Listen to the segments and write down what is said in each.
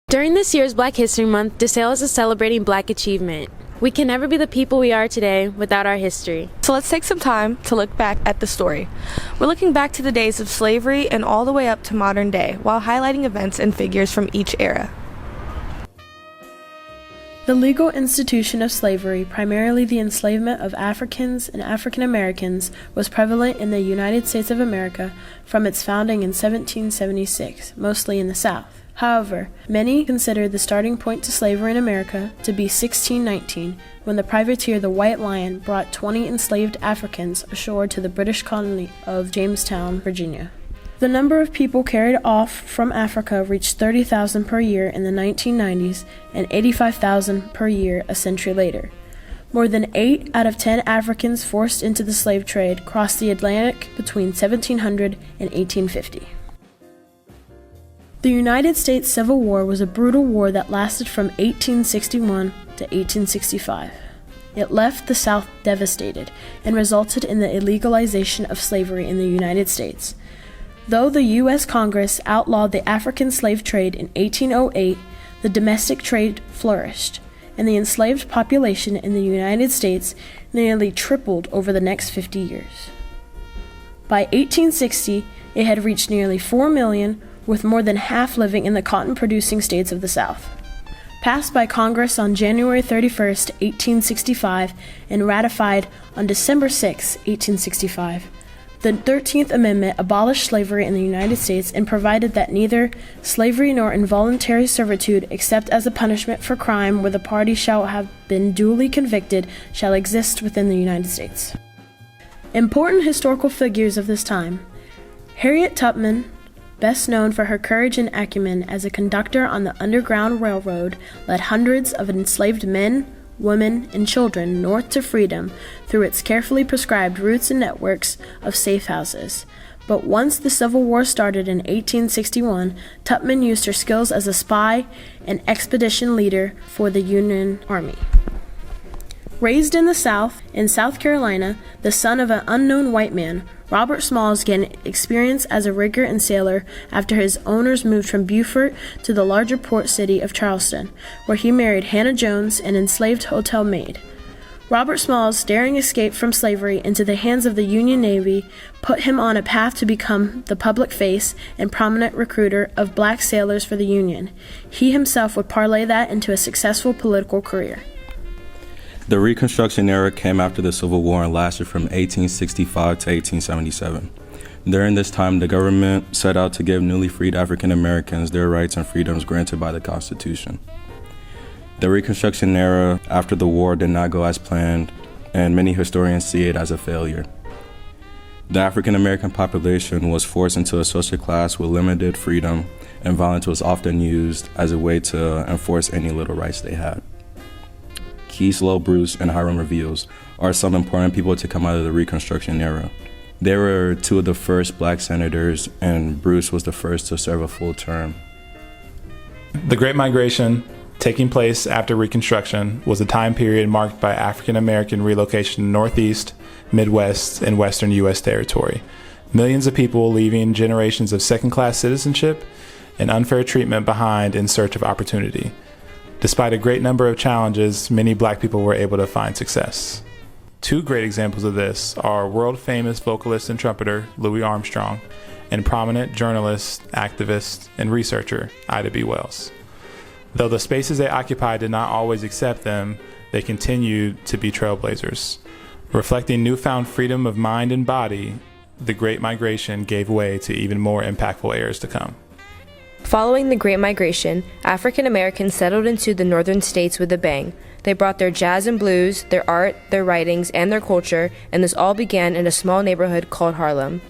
During this year's Black History Month, DeSales is celebrating Black achievement. We can never be the people we are today without our history. So let's take some time to look back at the story. We're looking back to the days of slavery and all the way up to modern day, while highlighting events and figures from each era. The legal institution of slavery, primarily the enslavement of Africans and African Americans, was prevalent in the United States of America from its founding in 1776, mostly in the South. However, many consider the starting point to slavery in America to be 1619, when the privateer the White Lion brought 20 enslaved Africans ashore to the British colony of Jamestown, Virginia. The number of people carried off from Africa reached 30,000 per year in the 1990s and 85,000 per year a century later. More than 8 out of 10 Africans forced into the slave trade crossed the Atlantic between 1700 and 1850. The United States Civil War was a brutal war that lasted from 1861 to 1865. It left the South devastated and resulted in the illegalization of slavery in the United States. Though the U.S. Congress outlawed the African slave trade in 1808, the domestic trade flourished, and the enslaved population in the United States nearly tripled over the next 50 years. By 1860, it had reached nearly 4 million, with more than half living in the cotton-producing states of the South. Passed by Congress on January 31, 1865, and ratified on December 6, 1865, the 13th Amendment abolished slavery in the United States and provided that neither slavery nor involuntary servitude, except as a punishment for crime where the party shall have been duly convicted, shall exist within the United States. Important historical figures of this time: Harriet Tubman, best known for her courage and acumen as a conductor on the Underground Railroad, led hundreds of enslaved men, women, and children north to freedom through its carefully prescribed routes and networks of safe houses. But once the Civil War started in 1861, Tubman used her skills as a spy and expedition leader for the Union Army. Raised in the South, in South Carolina, the son of an unknown white man, Robert Smalls gained experience as a rigger and sailor after his owners moved from Beaufort to the larger port city of Charleston, where he married Hannah Jones, an enslaved hotel maid. Robert Smalls' daring escape from slavery into the hands of the Union Navy put him on a path to become the public face and prominent recruiter of black sailors for the Union. He himself would parlay that into a successful political career. The Reconstruction Era came after the Civil War and lasted from 1865 to 1877. During this time, the government set out to give newly freed African Americans their rights and freedoms granted by the Constitution. The Reconstruction Era after the war did not go as planned, and many historians see it as a failure. The African American population was forced into a social class with limited freedom, and violence was often used as a way to enforce any little rights they had. Keyslow, Bruce, and Hiram Reveals are some important people to come out of the Reconstruction Era. They were two of the first black senators, and Bruce was the first to serve a full term. The Great Migration, taking place after Reconstruction, was a time period marked by African American relocation to Northeast, Midwest, and Western U.S. territory. Millions of people leaving generations of second-class citizenship and unfair treatment behind in search of opportunity. Despite a great number of challenges, many black people were able to find success. Two great examples of this are world-famous vocalist and trumpeter Louis Armstrong and prominent journalist, activist, and researcher Ida B. Wells. Though the spaces they occupied did not always accept them, they continued to be trailblazers. Reflecting newfound freedom of mind and body, the Great Migration gave way to even more impactful eras to come. Following the Great Migration, African Americans settled into the northern states with a bang. They brought their jazz and blues, their art, their writings, and their culture, and this all began in a small neighborhood called Harlem.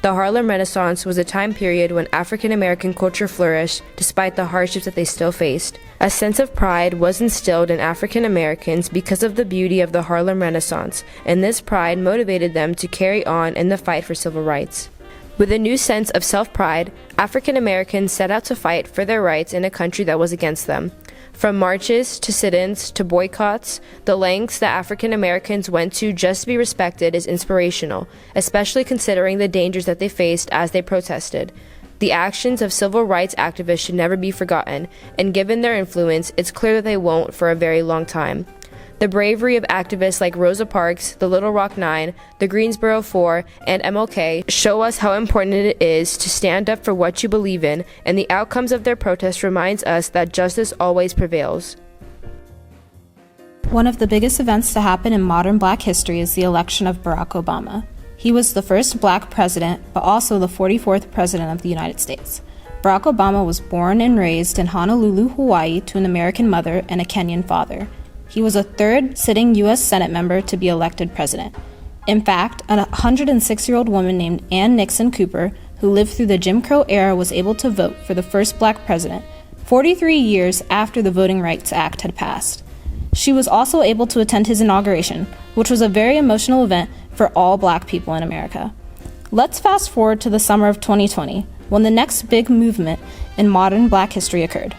The Harlem Renaissance was a time period when African American culture flourished despite the hardships that they still faced. A sense of pride was instilled in African Americans because of the beauty of the Harlem Renaissance, and this pride motivated them to carry on in the fight for civil rights. With a new sense of self-pride, African Americans set out to fight for their rights in a country that was against them. From marches to sit-ins to boycotts, the lengths that African Americans went to just to be respected is inspirational, especially considering the dangers that they faced as they protested. The actions of civil rights activists should never be forgotten, and given their influence, it's clear that they won't for a very long time. The bravery of activists like Rosa Parks, the Little Rock Nine, the Greensboro Four, and MLK show us how important it is to stand up for what you believe in, and the outcomes of their protest reminds us that justice always prevails. One of the biggest events to happen in modern Black history is the election of Barack Obama. He was the first Black president, but also the 44th president of the United States. Barack Obama was born and raised in Honolulu, Hawaii, to an American mother and a Kenyan father. He was a third sitting U.S. Senate member to be elected president. In fact, a 106-year-old woman named Ann Nixon Cooper, who lived through the Jim Crow era, was able to vote for the first Black president, 43 years after the Voting Rights Act had passed. She was also able to attend his inauguration, which was a very emotional event for all Black people in America. Let's fast forward to the summer of 2020, when the next big movement in modern Black history occurred.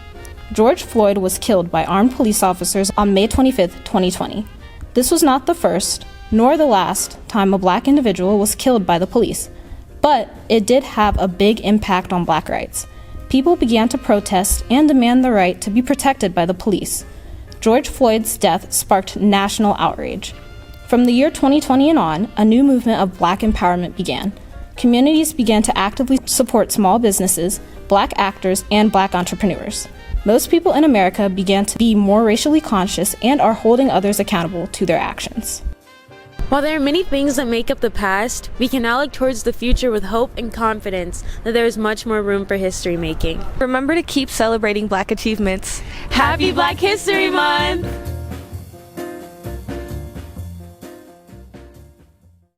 George Floyd was killed by armed police officers on May 25, 2020. This was not the first, nor the last, time a Black individual was killed by the police, but it did have a big impact on Black rights. People began to protest and demand the right to be protected by the police. George Floyd's death sparked national outrage. From the year 2020 and on, a new movement of Black empowerment began. Communities began to actively support small businesses, Black actors, and Black entrepreneurs. Most people in America began to be more racially conscious and are holding others accountable to their actions. While there are many things that make up the past, we can now look towards the future with hope and confidence that there is much more room for history making. Remember to keep celebrating Black achievements. Happy Black History Month!